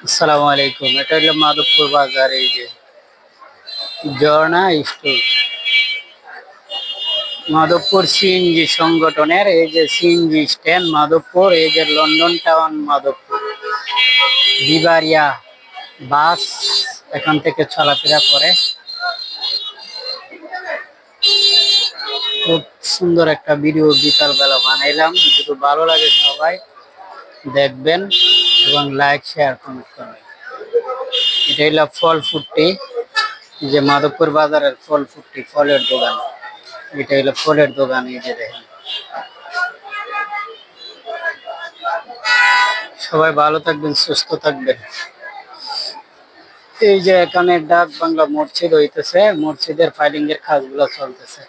আসসালামু আলাইকুম। এটা হলো মাধবপুর বাজার। এই যে ঝর্ণা স্টোর, মাধবপুর সিএনজি সংগঠনের এই যে সিএনজি স্ট্যান্ড মাধবপুর, এই যে লন্ডন টাউন মাধবপুর, বিবারিয়া বাস এখান থেকে চলাফেরা করে। খুব সুন্দর একটা ভিডিও বিকালবেলা বানাইলাম, যদি ভালো লাগে সবাই দেখবেন এবং লাইক শেয়ার কমেন্ট করবেন। এটা হলো ফল ফুটটি, যে মাধবপুর বাজারের ফল ফুটটি, ফলের দোকান। এটা হলো ফলের দোকান। এই যে দেখেন, সবাই ভালো থাকবেন, সুস্থ থাকবেন। এই যে এখানে ডাক বাংলা মসজিদ হইতেছে, মসজিদের ফাইলিং এর কাজগুলো চলতেছে।